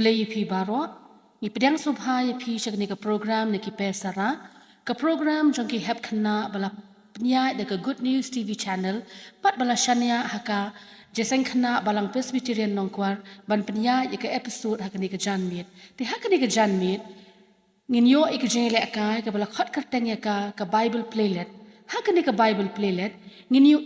Khublei pi baro ni pedang subha ya pi chak ni ka program ni ki PERSARA ka program jong ki hep khna bala pnya de ka Good News TV channel pat bala shania haka Jingiaseng Khynnah Balang PRESBYTERIAN Nongkwar ban pnya ya ka episode haka ni ka janmit ti haka ni ka janmit ngin yo ik jele ka bala khat kyrteng ya ka Bible Playlet haka ni ka Bible Playlet ngin yo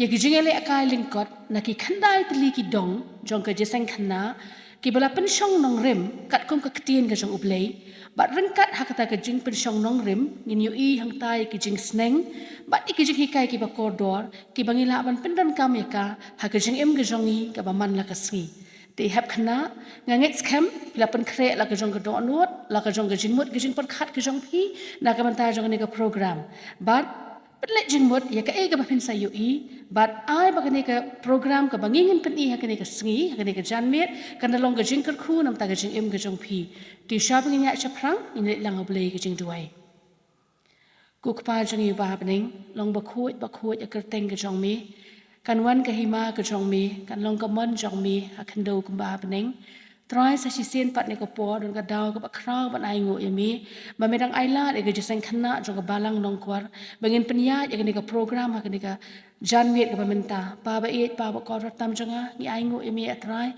ya ki jingele akai lingkot na ki khandai tli ki dong jong ka Jingiaseng Khynnah ki bala pensyong nong rim kat kong ka ktien ka jong Khublei bat rengkat hakata ka jing pensyong nong rim ngin yu hang tai ki jing sneng bat ki jing hikai ki ba koridor ki bangila ban pendon kam ya ka ha ka jing em ka jongi ka ba man la ka sgi ti hep khna nganget scam la pen kre la ka jong ka do nuot la ka jong ka jing mut ka jing par khat ka jong phi na ka ban ta jong ni ka program bat Playlet jingmut ya ka ega bapin sa UI but ai bagani ka program ka bangingin pen I hakani ka sngi hakani ka janmit kan long ka jing khu nam ta ka jing em ka jong phi ti shopping nya chaprang in lang Khublei ka jing duai ku kpa jong yu ba bning long ba khoi ya kyrteng ka jong mi kan wan ka hima ka jong mi kan long ka mon jong mi hakan do ku ba bning try sa si sen pat ni ko po don ka daw ka ba kraw ban ai ngo yami ba medang aila de ka Jingiaseng Khynnah jong ka balang Nongkwar bangin penya ya ni ka program ha ni ka janmit ka paminta pa ba it pa ba ko tam jonga ni ai ngo yami atrai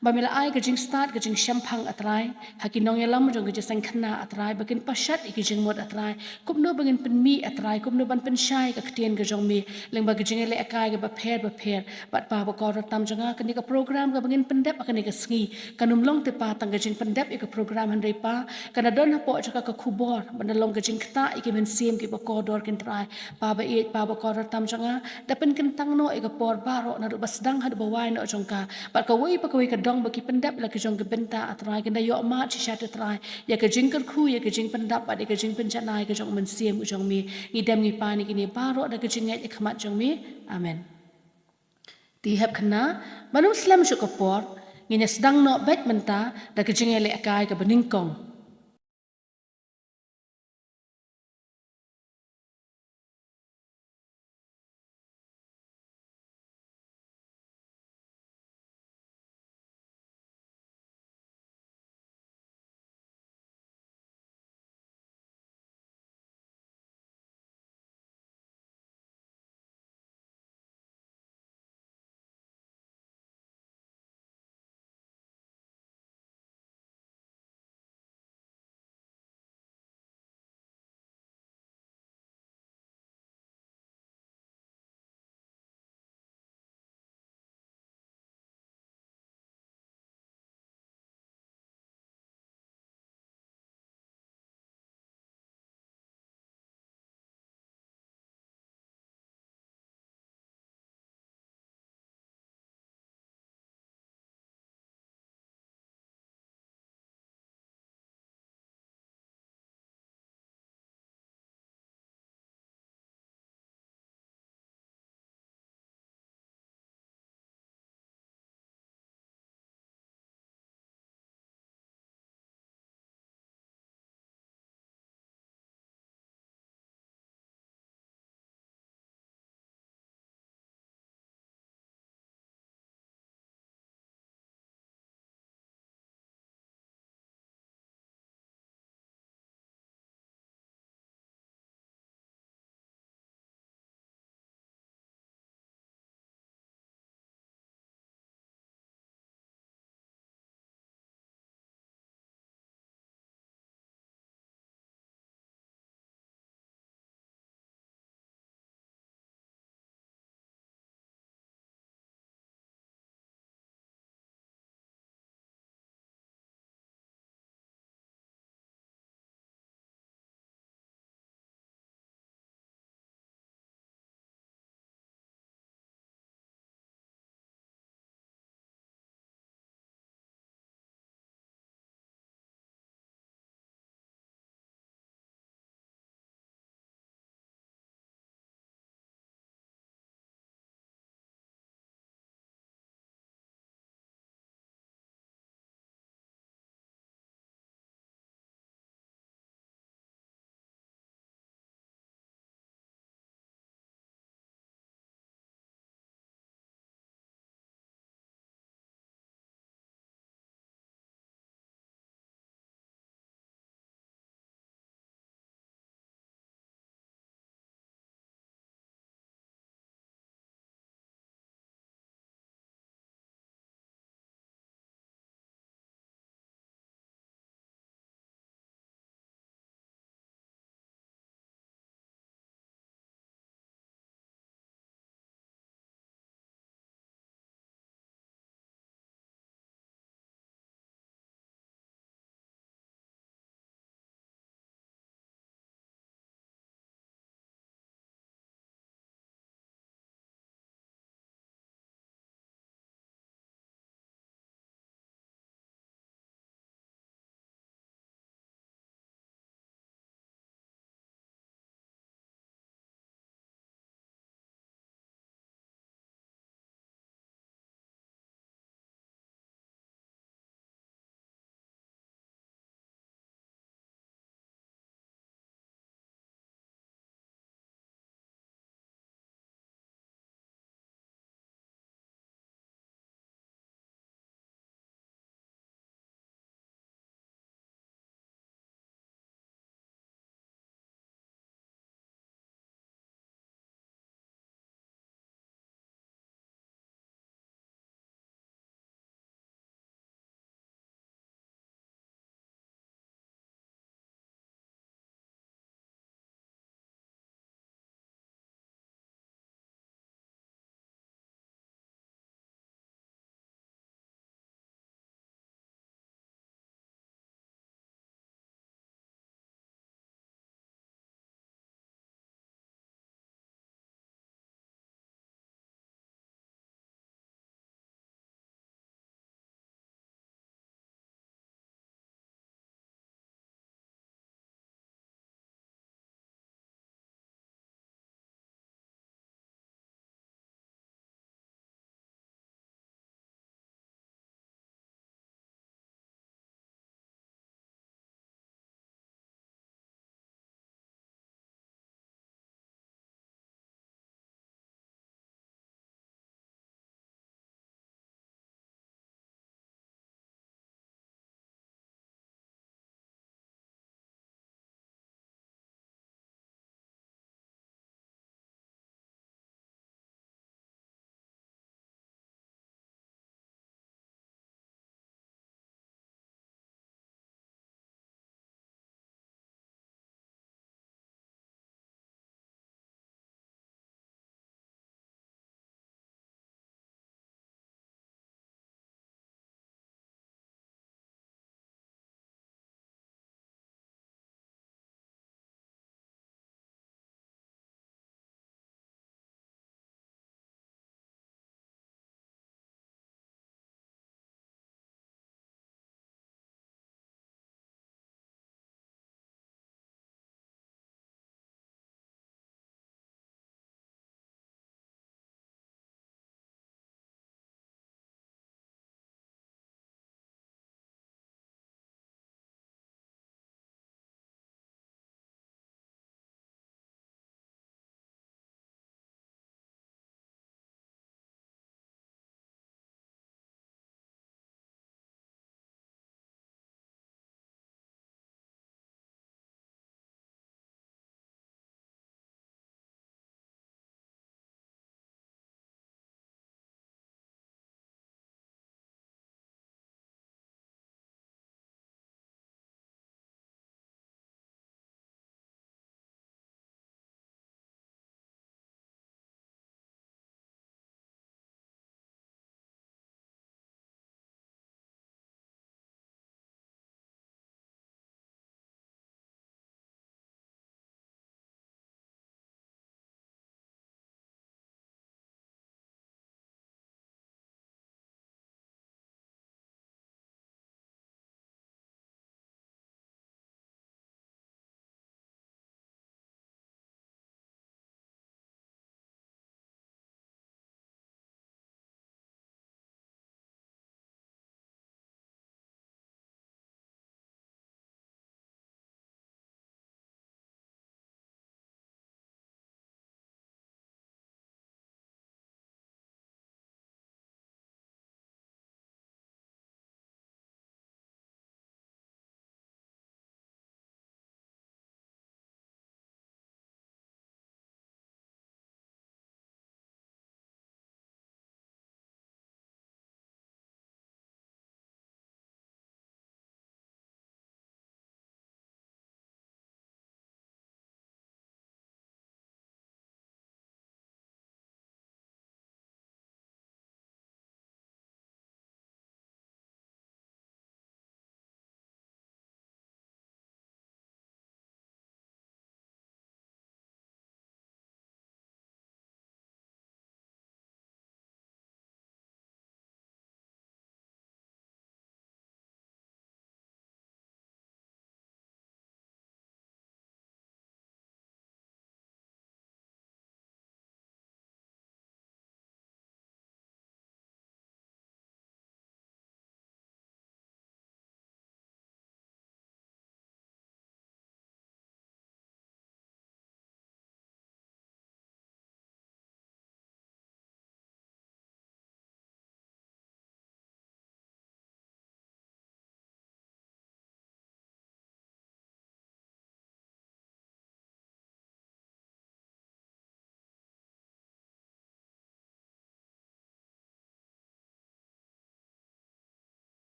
ba mila ai ka jing start ka jing shampang atrai hakin nong yalam jong ka Jingiaseng Khynnah atrai bakin pashat ik jing mod atrai kupno bangin penmi atrai kupno ban pensyai ka ktien ka jong mi leng ba ka jingele akai ka ba pher bat pa ba ko tam jonga ka ni ka program ka bangin pendep ka ni ka sngi kanum long te pa tang ka jing pendep ik program han pa kana don ha po jaka ka khubor ban long ka jing kta ik men sim ki ba ko dor kin trai pa ba it pa ba ko tam jonga dapen kin tang no ik por baro na ru basdang had ba wai no jongka bat ka wei pa ka wei ka dong bagi pendap la ke jong ke benta atrai kena yo ma chi shat atrai ya ke jing khu ya ke jing pendap ba de ke jing penjanai ke jong men siem u jong mi ni dem ni pa ni kini paro da ke jing ngai khmat jong mi amen ti hep khna manum slam shu ko por ni sedang no bet menta da ke jing ele akai ke beningkong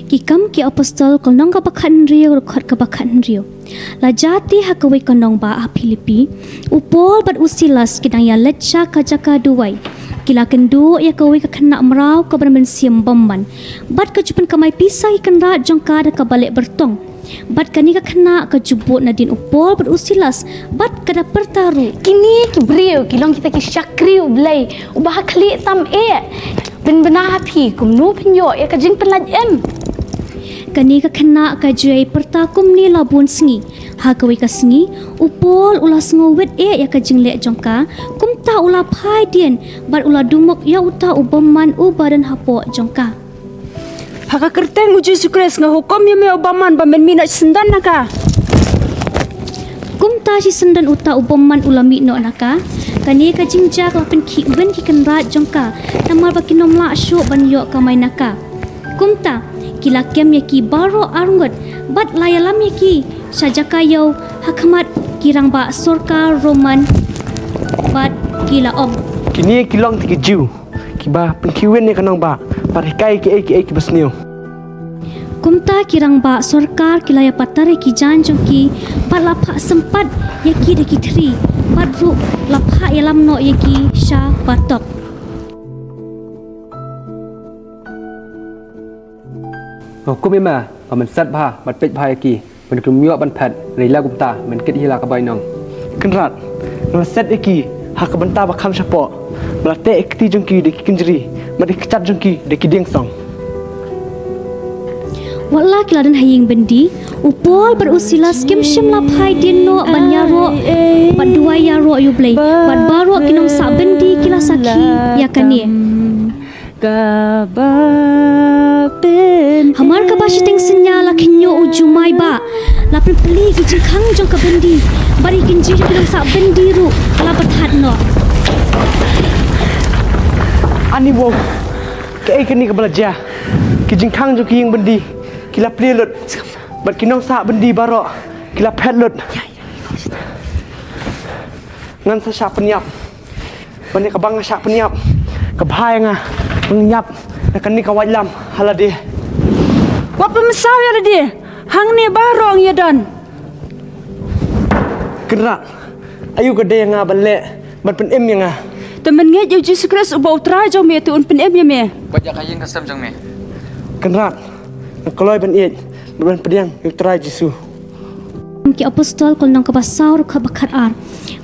Kikam ki apostol konong kabakan rio rukot kabakan rio. La jati hakawai konong ba a Filipi. Upol bat usilas kinang ya lecha kajaka duwai. Kila kendu ya kawai ka kena merau ka bermen siam bomman. Bat kejupan kamai pisai ikan rat jongka da kabalik bertong. Bat kani ka kena ka jubut nadin upol bat usilas. Bat kada pertaru. Kini ki brio kilong kita ki syakri Khublei. Ubah kli tam Ben benar api kumnu penyo ya ka jing penlaj Kani ka kena ka juai pertakum ni labun sengi. Ha kawai ka sengi, upol ula sengowet ya ka jingle jongka, kumta ula pai dien, bar ula dumuk ya uta ubaman badan hapo jongka. Haka kyrteng uji sukres nga hukom ya me ubaman bamen minat sendan naka. Kumta si sendan uta ubaman ula no naka. Kani ka jingjak lapen ki ben ki kenrat jongka, namar bakinom la syuk ban yok kamai naka. Kumta kila kem yaki baro arungot bat layalam yaki sajaka yau hakamat kirang ba sorka roman bat kila om kini kilong tiki jiu kiba pengkiwen ni kanang ba parikai ki basniu kumta kirang ba sorkar kila ya patare ki janjongki bat lapa sempat yaki deki tri bat ru lapa yalam no yaki sha batok Hukum ima, paman sat bah, bat pej bah yaki, ban kumyo ban phat, reila gumta, men kit hila ka bainong. Kenrat, no set yaki, ha ka banta ba kham sapo, balate ekti jongki de kinjri, mat ikchat jongki de kiding song. Wala kiladan haying bendi, upol berusilas kim shim lap hai dino banyaro, bat dua yaro Khublei, bat baro kinong sa bendi kila saki yakani. Kaba pen Hamar ka ba siteng senyala kinyo ujumai ba. Lapin peli ki kang jong ka bendi. Bari kinji kinong sa bendi ru ala bathat no. Ani wong, ke kini ka belajar, ki jingkang jong ki yang bendi, kila Playlet, bat kinong sa bendi baro, kila Playlet. Ngan sa syak penyap, bani ka bang syak penyap, kabhay nga. Pengyap nak ni kawat lam halade. Wapa mesau ya dia. Hang ni barong ya dan. Kerak. Ayu gede nga balik. Bat pen em nga. Temen nge je Jesus Christ ubau trai jong me tu un pen em ya me. Bajak kayin kasam jong me. Kerak. Kalau ben it. Ben pediang yu trai Jesu. Ki apostol kol nang kabasaur ka bakat ar.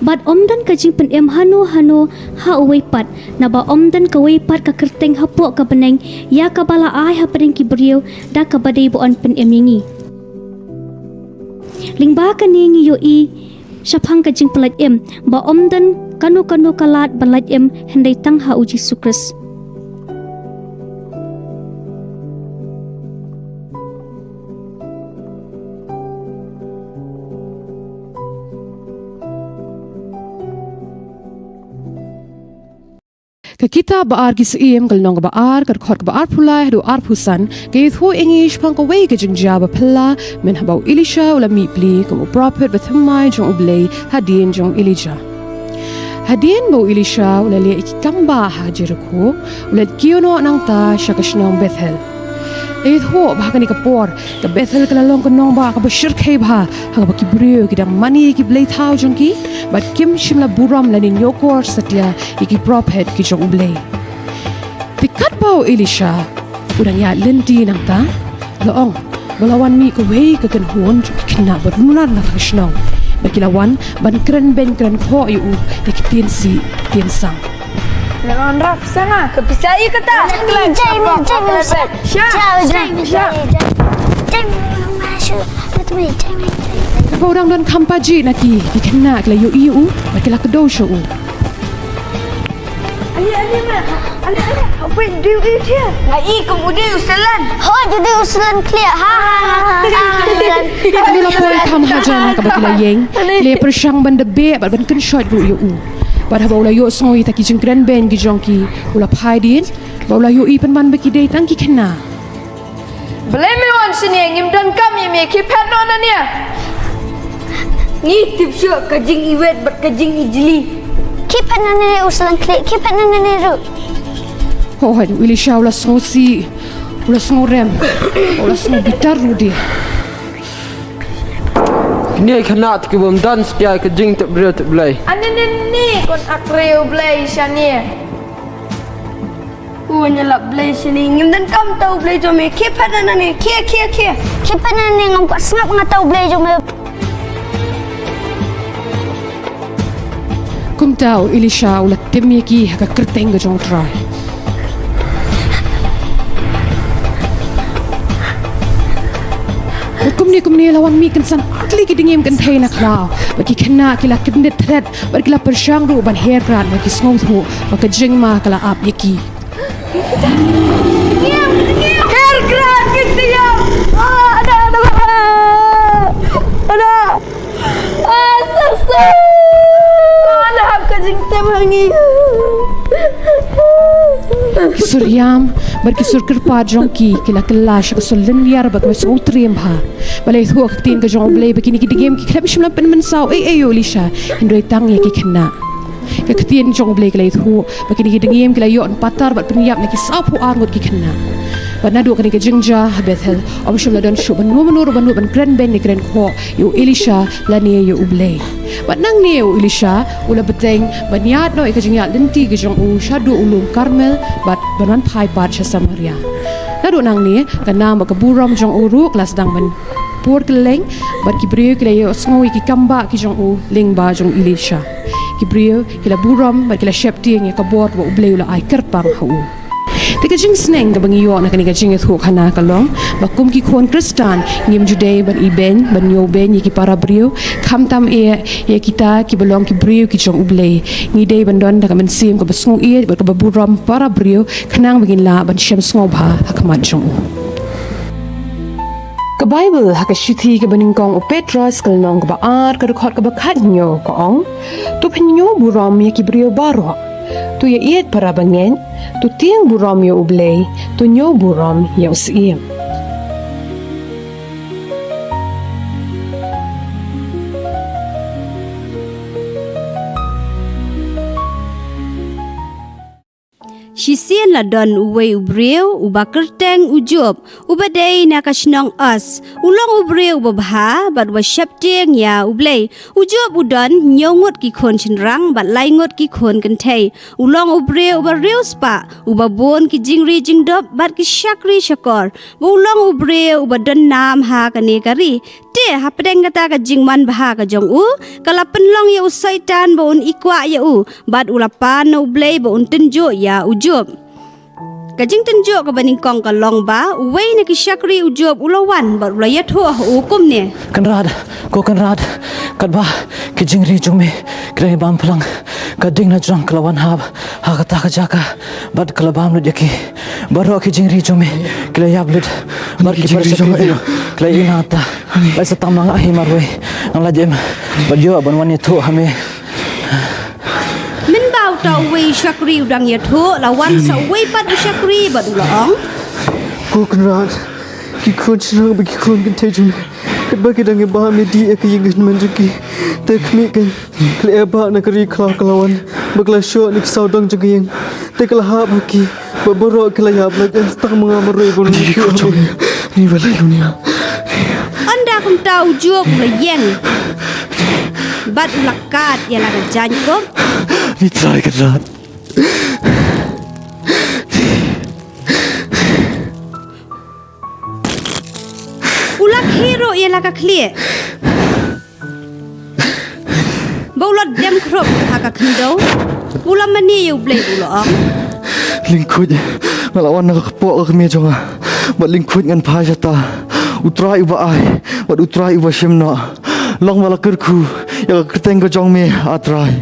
Bat omdan ka jing pen em hanu ha uwei pat. Na ba omdan ka wei pat ka kyrteng hapo ka beneng ya ka bala ai ha pedeng ki beriau da ka badai buan pen em yingi. Lingba ka ningi yo i syapang ka jing pelat em ba omdan kanu kalat balat em hendai tang ha uji sukres. Kita baar ki seem kal nong baar kar khot baar phulai do ar phusan ke thu english pang ko wei ke jingjaba phla men habau Elisha ula mi pli ko prophet bathmai jong Khublei hadin jong Elijah hadin bo Elisha ula le ikamba hajer ko ula kiono nang ta shakashnong Bethel thu bahkan ikapor ka Bethel kala long konong ba ka bashir khai bha ha ba ki brio ki dang mani ki blei thau jong ki bat kim shimla buram lanin yokor satya iki prophet ki jong Khublei pikat bau Elisha udang ya lenti nang ta loong balawan mi ko wei ka kan huon kina barunar na krishnong bakilawan ban kren ben kren ho yu de ki tiensi tiensang Jangan rap sana kepisai kata. Orang dan kampaji naki dikena kala yu iu bakila kedo show Ali apa dia dia? Ai kemudian usulan. Ho dia usulan clear. Ha. Ini lapor kam hajana ka bakila yeng le persyang ban debe ban kan shot ru yu Pada baula yo songoi taki jengkren ben gi jongki ula phaidin baula yo i penman beki dei tangki kena Belai mewan sini ngim dan kami me ki pet non ania Ni tip syok kajing iwet bat kajing ijli. Kipan nane usulan klik. Kipan nane ru. Oh, hai Elisha ulah sosi. Ulah sngorem. Ulah bitar rudi. Ni Khynnah ke bom dan setia ke jing tak brio tak belai. Ani kon akreu blai shania. Nyalap belai sini ngim dan kam tahu belai jome ke padana ni ke Kipanan yang ngam sengap ngatau belai jom. Kum tahu Elisha ulah temye ki haka kyrteng ke jong try. Kum ni lawan mi kan san atli ki dingim kan thai nak lao. Bagi Khynnah kila kidnet thread bagi kila persyang ru ban hair grad bagi sngow thu bagi jing ma kala ap yaki. Hair grad gitu ya. Ada. Sasa. Ada hab ka jing tem hangi. Suryam berkisur kerpa jongki kila kelash kesulin liar bak masuk utrim ha balai thu aktin ke jong blai begini ki digem ki klab shimla pen mensau yo Elisha indoi tang ye ki Khynnah ke ktin jong blai kila thu begini ki digem kila yo patar bat penyap neki sapu angut ki Khynnah bat nadu kani ke jingja bethel om shimla don shu ban nu ban grand ben ni grand kho yo Elisha lani yo ublai bat nang ni yo Elisha ula beteng banyat no ke jingyat lenti ke jong u shadu ulum Karmel bat banan phai bat sha Samaria nadu nang ni kana ma kaburam jong uru kelas dang ban pur keleng bat kibriyo kila yo sngowi ki kamba ki jong u lingba jong Elisha kibriyo kila buram bat kila shepti nge kabot wa ublei ula ai kerpang hau Tika jing sneng ka bangiyo na kanika jing ithu Khynnah kalong bakum ki khon Kristan ngim juday ban iben ban yoben ki para brio kham tam e kita ki belong ki brio ki jong ublei ngi day ban don da ka mensim ka basngu e ba ka baburam para brio khnang bangin la ban shem sngewbha hakmat jong ka Bible haka shithi ka baningkong o Petros kalnong ka baar ka rekhot ka bakhat nyo ka ong tu phenyo buram ki brio baro tu ye iet para bangen tu tiang buram yo ublei tu nyo buram yo siem Shisien la don uwe ubreu uba kyrteng ujob ubadei nakashnong as ulong ubreu ubabha bat wa shapteng ya ublei ujob udon nyongot ki khon chinrang bat laingot ki khon kantei ulong ubreu uba reus spa uba bon ki jingri jingdop bat ki shakri shakor ulong ubreu uba don nam ha kane kari te hapdeng kata ka jingman bha ka jong u kala penlong ya usaitan bon ikwa ya u bat ulapan no ublei bon tenjo ya ujob Kajing tenjo ka baning kong ka long ba uway na ki shakri ujob ulawan ba ulayat ho hukum ne Kanrad kadba ki jingri jume krai bam plang kading na jang kalawan hab ha kata ka jaka bad kalabam no jaki baro ki jingri jume klai ablet bar ki persbyterian klai inata ba sa tamang ahi marwe ang lajem badyo banwan itu hame tau wei shakri udang ya tho lawan sa wei pat shakri ba ulong Ko Kanrad ki khon chinang ba ki khon kan thai jume kat ba ki dang ba me di ek ying man jaki te khmi kan kle ba na kari khla kalawan bagla sho nik saudang jaging te kala ha ba ki ba boro kala ya ba kan stang mga maroi bon ni ba lai dunia anda kum tau jok la yeng bat lakat ya la jan ko ni try Kanrad ulak hero ya la ka clear Baulot dem krop haka khndo ulam mani yu blei ulong lingkut ngalawan nak po ka me jonga bat lingkut ngan pha jata utrai ba ai bat utrai ba shimna long wala kerku ya kyrteng ka jong me atrai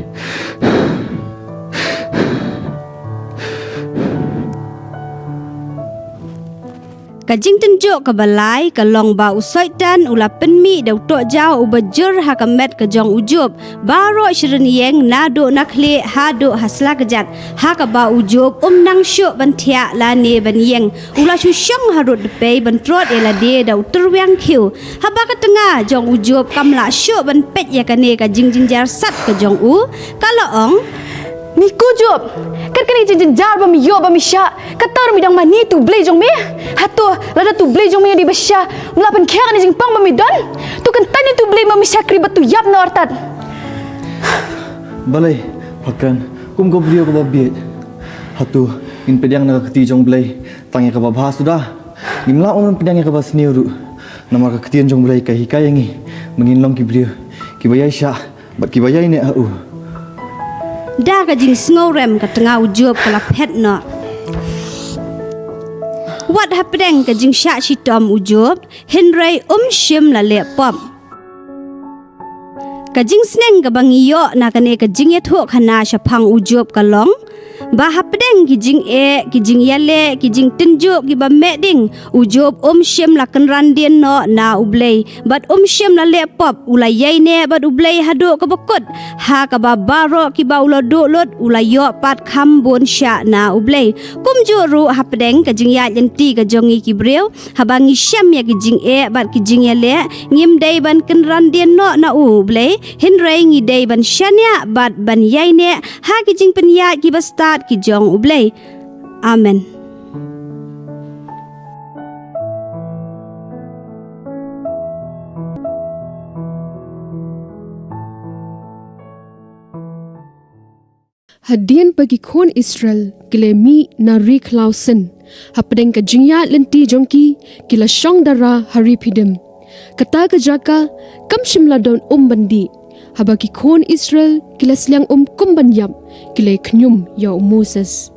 Kajing tenjo ka balai ka long ba usaitan ula penmi dau tok jau ubajur ha ka met ka jong ujob baro shirin yeng nado nakle hado hasla kejat ha ka ba ujob nang syuk ban thia la ne ban yeng ula shu syong harut pe ban trot ela de dau terwang khiu ha ba ka tengah jong ujob kamla syuk ban pet ya ka ne ka jing jar sat ka jong u kala ong Miku job. Kan kini jin jar ba mi yo ba mi sya. Katar mi dang mani tu blei jong me. Hatu lada tu blei jong me di besya. Melapan kya kan jing pang ba mi don. Tu kan tani tu blei ma mi syakri batu yap na ortat. Balai, pakan, kum kau beliau kau babiat. Hatu, in pediang nak keti jong belai, tanya kau bahas sudah. Gimla orang pediang kau bahas senior tu. Nama kau ketian jong belai kaya hikaya ni, menginlong ki beliau, ki bayai syah, bat ki bayai ni au. Dah ka jing snowrem ka tengah ujub kala pet na. What happening ka jing syak shitom ujub, Henry shim la lepom. Kajing sneng ka bangiyo na kane kajing yathok hana syapang ujub kalong. Bahapdeng kijing kijing yale kijing tenjuk ki ba meding ujub syem la kenran dien no na ublei bat syem la lepop ulai yai ne bat ublei haduk ka bakut ha ka ba baro ki ba ulo duk lut ulai yo pat kham bon sya na ublei kum juru hapdeng kajing ya jenti ka jongi ki breu habangi syem ya kijing bat kijing yale ngim dei ban kenran dien no na ublei hinrei ngi dei ban syanya bat ban yai ne ha kijing penya ki ba ki jong ublei. Amen. Hadian bagi kon Israel kile mi na rik lausen hapdeng ka jingya lenti jongki kila syong dara hari pidem kata ka jaka kam shimla don bandi habaki kon Israel kila sliang kumbanyap kila knyum ya Moses.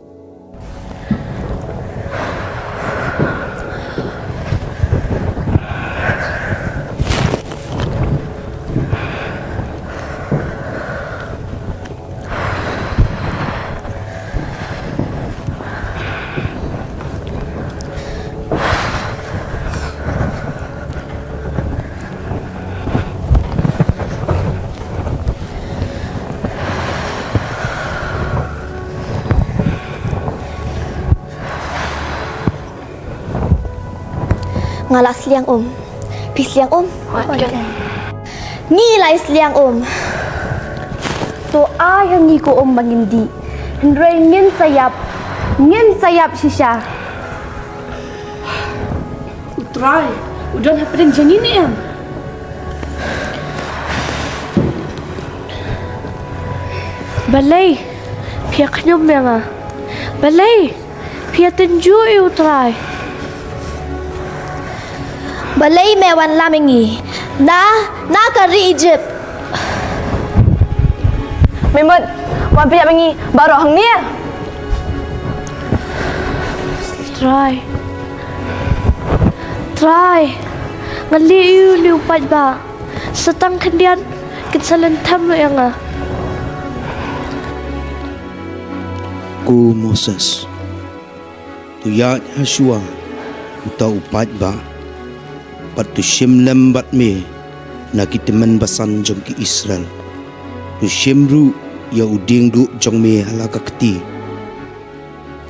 Ngalak seliang Pi seliang Ni lai seliang To ay hangi ko bangindi. Henry ngin sayap shisha. Utrai, udah happening jangin ni em. Balai, pihak nyum yang balai, pihak tenju utrai. Balai me wanlam ingi. Na kari Egypt. Memot, wan pihak mengi baru hang ni. Try. Ngali liu pat ba. Setang kendian ketsalan tam lo yang Ku Moses. Tuyat Hashua. Utau upat ba. Patu shimlem bat me na kitemen basan jong ki Israel. Tu shimru ya uding du jong me halaka kti.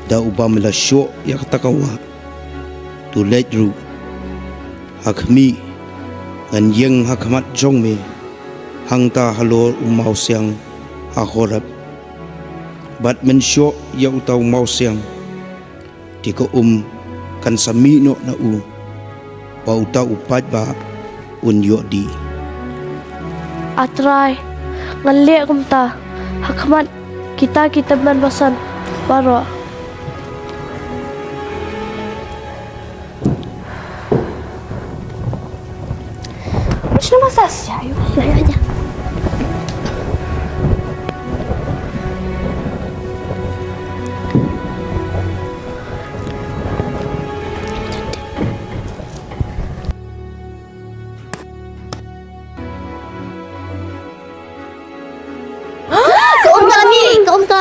Da ubam la sho ya takawa. Tu letru hakmi ngan yeng hakmat jong me hangta halor umau siang ahorab. Bat men sho ya utau mau siang. Tika kan sami no na Bau tahu upat ba unyok di. Atrai ngalek kumta hakmat kita man basan baro. Macam masa sih ayo. Ya.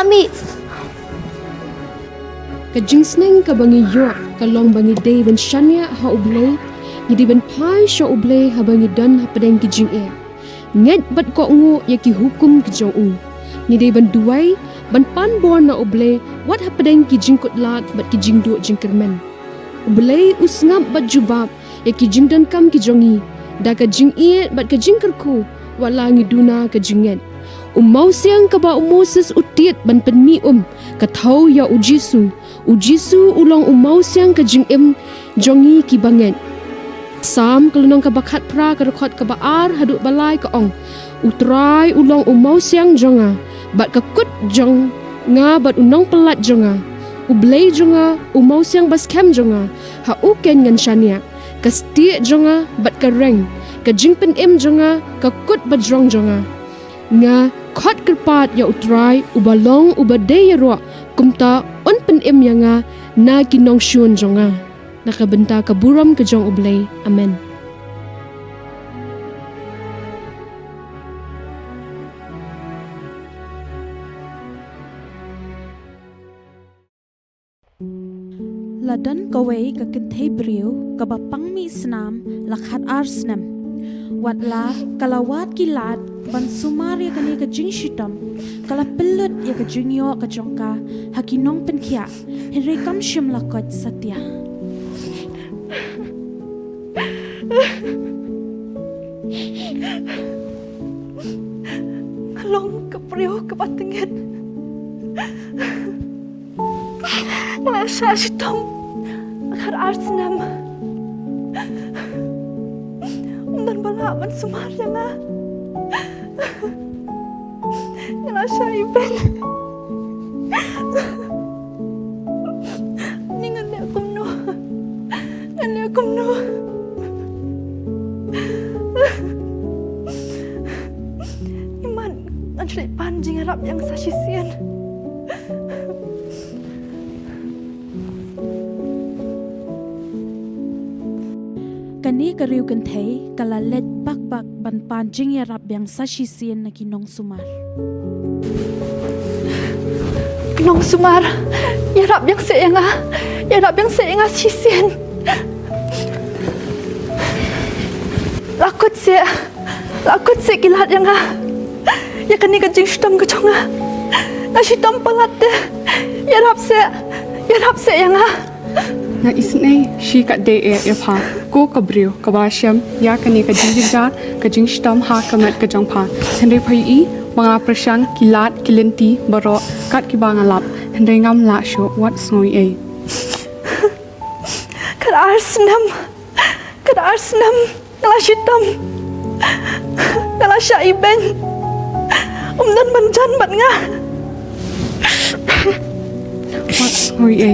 Kami Kajing sneng ka bangi yo kalong bangi day ben shania ha ublei ngidi ben pai sha ublei ha bangi dan ha padeng kijing nget bat ko ngu ya ki hukum ki jong ngidi ben duai ban pan bor na ublei wat ha padeng kijing kutlat bat kijing du jing kermen ublei usngap bat jubab ya kijing dan kam ki jongi da kajing bat kajing kerku wala ngi duna kajinget mau siang kaba Moses utiet ban penmi ka thau ya ujisu ulang mau siang ka jingim jongi ki bangen sam kelunang ka bakhat pra ka rekhot ka baar haduk balai ka ong utrai ulang mau siang jonga bat ka kut jong nga bat unong pelat jonga Khublei jonga mau siang bas kem jonga ha uken ngan shania ka stie jonga bat ka reng ka jingpen jonga ka kut bajrong jonga nga khot kerpat ya utrai ubalong ubadey ro kumta on pen yanga na kinong shun jonga nakabenta ka buram ka jong Khublei. Amen. Ladan kawai ka kentay beriu ka bapang mi snam lakhat arsnam watla kalawat kilat ban sumar ya kani ka jing shitam kala pelut ya ka jingyo ka jongka hakinong penkia henry kam shim lakot satya Long ka beriu ka patingit Kala siya shitam lakhat arsnam dan bala man sumarya nga Kala siya iben Ningan niya kumno Iman ang siya panjing harap yang sa sisian Kani kariu kentay kala let bak ban panjing ya rap yang sasisian na kinong sumar. Kinong sumar, ya rap yang saya sisian. Lakut se kilat yang ya kani kajing shitam kachonga. Na shitam palat ya rap se yang na isnei shi kat de e pha ko kabriu kabasham ya kani ka jingjar ka jingstam ha kamat ka jongpha henry phai I mga prashan kilat kilinti baro kat ki bang alap henry ngam la sho what snoi e kad arsnam ngala shitam ngala shaiben dan banjan bat nga what snoi e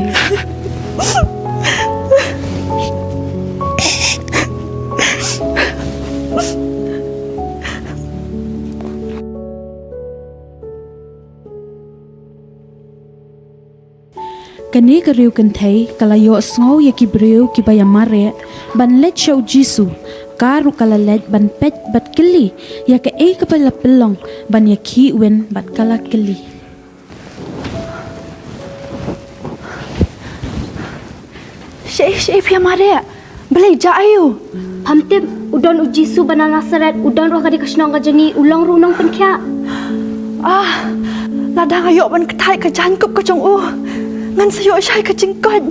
Kani kariu kentay kalayo sngow ya kibriu kibayamare ban let show jisu karu kala let ban pet bat keli ya ka e kapala pelong ban ya ki wen bat kala keli Syekh pia mare belai ayu Hamtip udon ujisu banana seret udon roh kadi kasnong kajengi ulang runong penkia ladang ayo ban ketai ka jangkup ka jong ngan sayo syai ka jingkot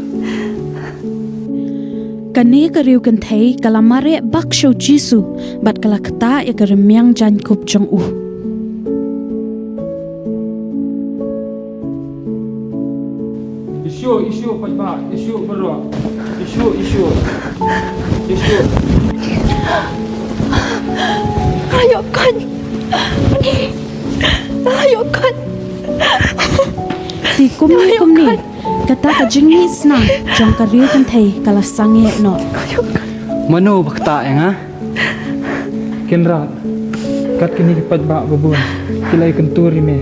Kani kariu kentay kalamare bak show jisu bat kala kata ya karemyang jangkup jong Isu pajba, isu berdoa. Isu. Ayokan. Ni. Ayokan. Ti kum ni kata ka jingni sna jong kariu kentay kala sange no Mano bakta yang Kenra. Kat kini pajba babun. Kilai kenturi me.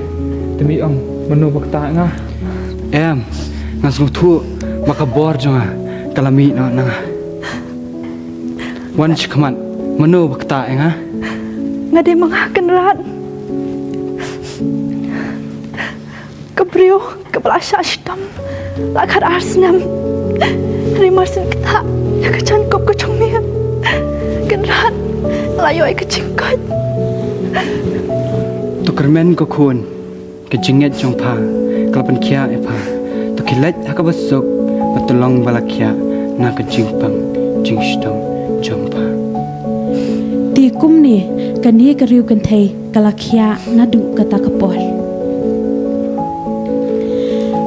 Demi ang mano bakta nga. Ngasung tu maka bor jonga kalami no nanga wan chikman mano bakta enga ngade mangakan rat kebriu kebelasya shitam lakar arsnam rimarsin kita ya kecangkop kecongmia kenrat layo ai kecingkat tukermen ko kun kejinget jongpa kalapan kia epa kilat hakabasok patulong balakya na kajingpang jingstam jompa Ti kum ni kani kariu kan thei kalakhia nadu kata kapor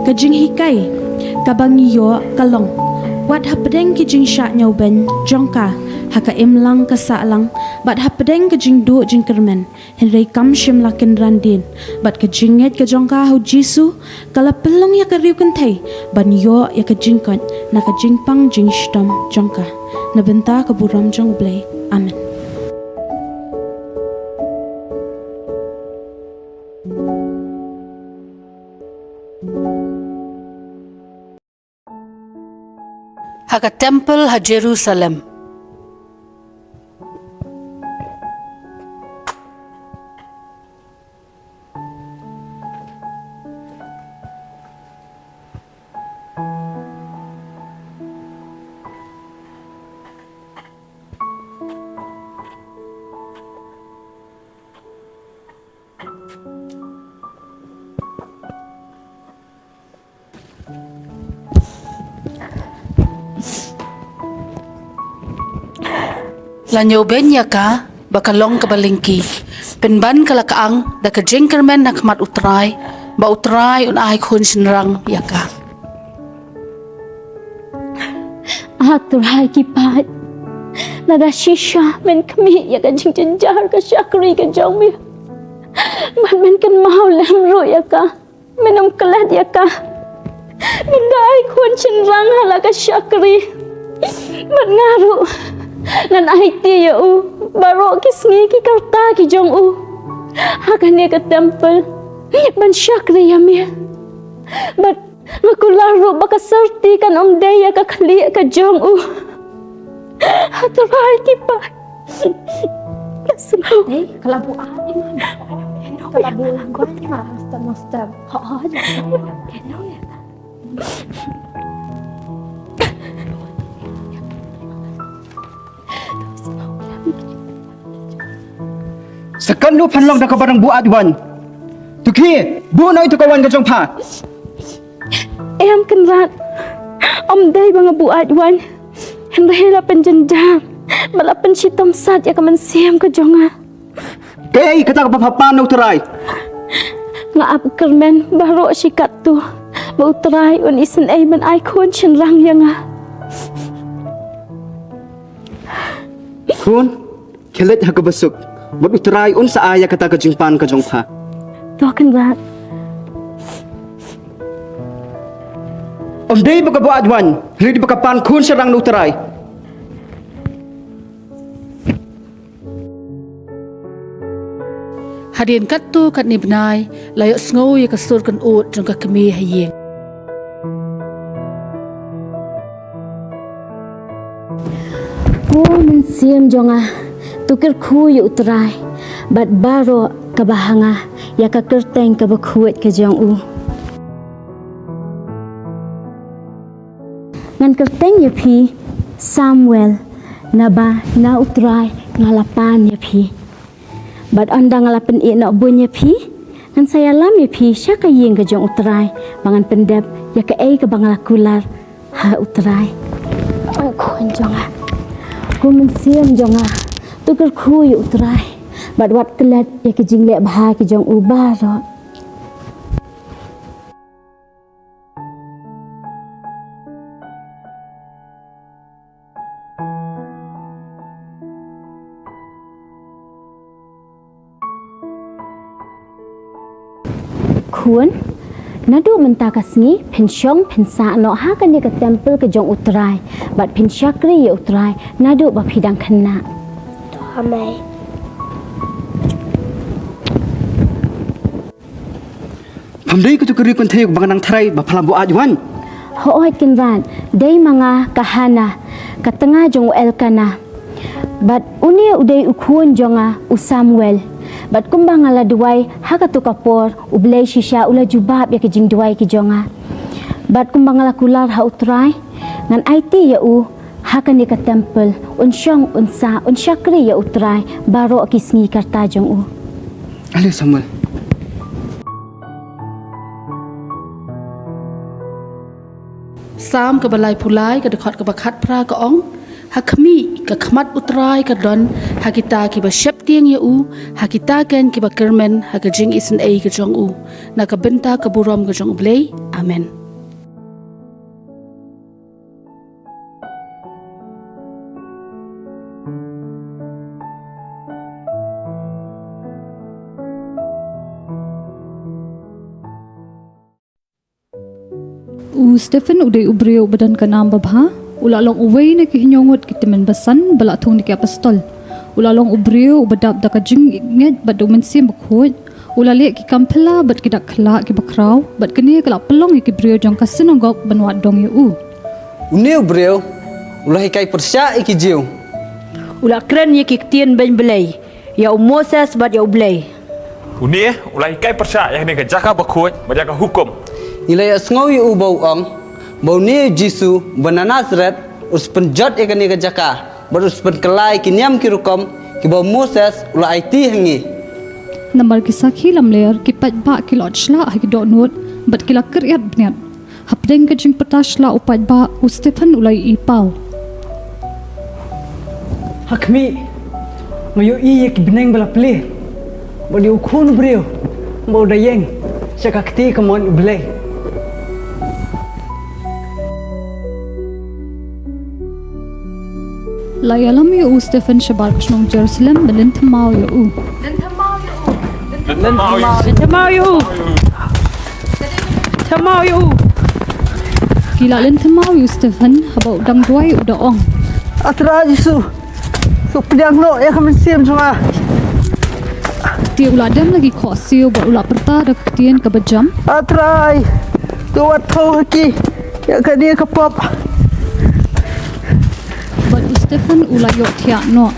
kajing hikai kabangi yo kalong wat hapdeng ki jing sha nyau ben jongka haka imlang kasa lang bat hapdeng ka jing do jing kermen henrei kam shim lakin randin bat ka jinget ka jongka hu jisu kala pelong ya ka riu kan thei ban yo ya ka jing kon na ka jing pang jing stom jongka na benta ka buram jong Khublei amen. Haka temple ha Jerusalem. Lanyo benya ka bakalong kabalingki penban kalakaang da ka jingkermen nak mat utrai ba utrai un ai khun sinrang yaka Atrai kipat nada shisha men kami ya ka jingjar ka syakri ka jongmi men kan mau lam ru ya ka menam kelat ya ka men dai khun sinrang hala ka syakri men ngaru nan ai ti ya u baro kisngi ki karta ki jong u hakan ya ka temple ban syakri ya mi bat ngakularu baka serti kan om daya ka khali ka jong u hatrai ki pa Hey, kalabu ati man. Kalabu gon masta ha aja. Keno ya. Sekan lu panlong dah kabarang buat wan. Tukhi, bu noi tu kawan ka jong pha. Em kenrat om dai bang buat wan. Henrela penjenjang. Bala pensitom sat ya kaman siam ka jonga. Kei kata ka papa no terai. Ngaap kermen baro sikat tu. Bau terai un isen ai ban ai khon chen rang yang a. Khun, kelet ha ka basuk. Bat utrai un sa aya kata ka jingpan ka jong pha. To kenrat. Om dei baka buat wan, ridi baka pan khun sarang no terai. Hadian katu kat ni benai layok sngau ya kasur kan ut jong ka kemi hayeng Ko men siam jonga tukir khu yu utrai bat baro ka bahanga ya ka kyrteng ka bakhuat ka jong u ngan kyrteng ya phi Samuel naba na utrai ngalapan ya phi bat anda ngalapan i nak bunya phi ngan saya lam ya phi sya ka yeng ka jong utrai bangan pendep ya ka ei ka banglakular ha utrai khon jonga ko men siam jonga tukar khu yu utrai bat wat kelat ya ke jingle bha ke jong ubah ro khun nadu menta kasngi pensyong pensa no ha kan ke temple ke jong utrai bat pensyakri ya utrai nadu ba phidang khanna to amai Hamdei ku tu keri kun thei bang nang thrai ba phalam buat wan. Hooi kinran dei manga kahana katengah jong elkana bat unia udai ukhun jonga u Samuel bat kumbang ala duai hakatu kapor Khublei shisha ula jubab ya ke jing duai ki jonga bat kumbang ala kular ha utrai ngan IT ya u hakan ka temple unsyong unsa unsyakri ya utrai baro kisngi karta jong u Ale Samuel Sam ke balai pulai ke dekat ke bakat pra ke ong Hakmi ka khmat utrai ka don hakita ki ba shep tiang ya u hakita ken ki ba kermen hakajing isen ei ka jong u na ka benta ka burom ka jong blei. Amen. Stephen uday ubreo badan kanam babha ulalong uway na kihinyongot kitimen basan balatung ni apostol ulalong ubreo ubadap da kajing nged badumen sim bakhot ulale ki kampela bat kidak khala ki bakraw bat kini kala pelong ki breo jong kasinogop banwat dong yu uni ubreo ulah kai persa ki jiu ulah kren ye ki tien ben belai ya Moses bat ya ublei uni ulah kai persa yang ni ka jaka bakhot bajaga hukum Ilai asngawi u bau ang bau ni Jisu bananazret us penjat ekani ka jaka barus pen kelai kinyam ki rukom ki bau Moses ula IT hangi namar ki sakhi lamler ki patba ki lotchla ha ki donot bat ki lakir yat bnyat hapdeng ka jing patashla upat ba u Stephen ulai I pau Hakmi mayo I ki beneng bala ple bodi ukhun breo bau dayeng sakakti kamon ublei Layalam yu Stephen shabar kushnong Jerusalem belin thamau yu Thamau yu Kila lin thamau yu Stephen habau dang duai u daong Atra Jisu so pediang lo ya kami siam sama Ti uladam lagi khosio ba ula perta dak tien ka bajam Atrai tuat thau ki ya kadi ka pop Stephen ula yok tiak no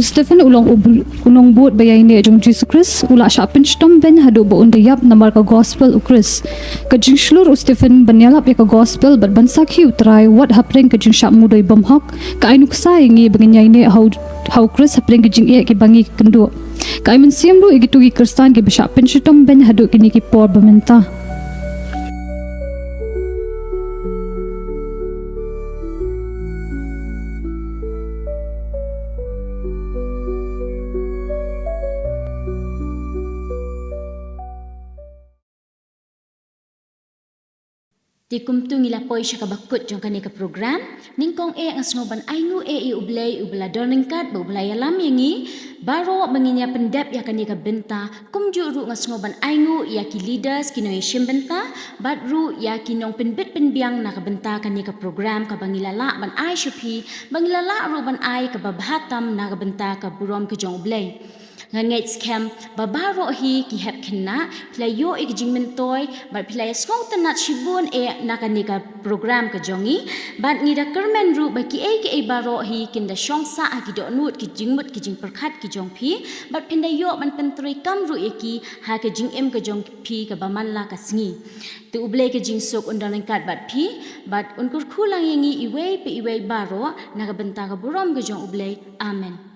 Stephen ulong buat bayai ne jong Jesus Christ ula syapin stom ben hadu ba undayap namar ka gospel u Chris ka jing shlur Stephen banyalap ya ka gospel bat bansak hi utrai what happening ka jing syap mudai bamhok ka ainuk sai ngi banganyai ne how Chris happening ka jing e ki bangi kendo ka aimen siam lu igitu ki kristan ki syapin stom ben hadu kini ki por bamenta Di kumtung ila poi siya kabakut jong kani ka program ningkong ang snoban aingu I ublei ubla dorningkat ba ublai alam yangi baro menginya pendap ya kani ka benta kumju ru ngasnoban aingu ya ki leaders kinoy benta bat ru ya kinong pynbit pynbiang na ka benta kani ka program ka bangilala ban ai shupi bangilala ru ban ai ka babhatam na ka benta ka burom ka jong ublei ngangai scam babaro hi ki hep khinna playo ik jingmentoy bat play smong tanat shibun nakanika program ka jongi bat ngida kermen ru ba ki baro hi kinda shongsa aki do nut ki jingmut ki jing perkhat ki jong phi bat pinda yo man pentroi kam ru eki ha ka jing em ka jong phi ka baman la ka sngi tu ublei ka jing sok undalang kat bat phi bat unkur khulang yangi iwei pe iwei baro nakabenta ka burom ka jong ublei amen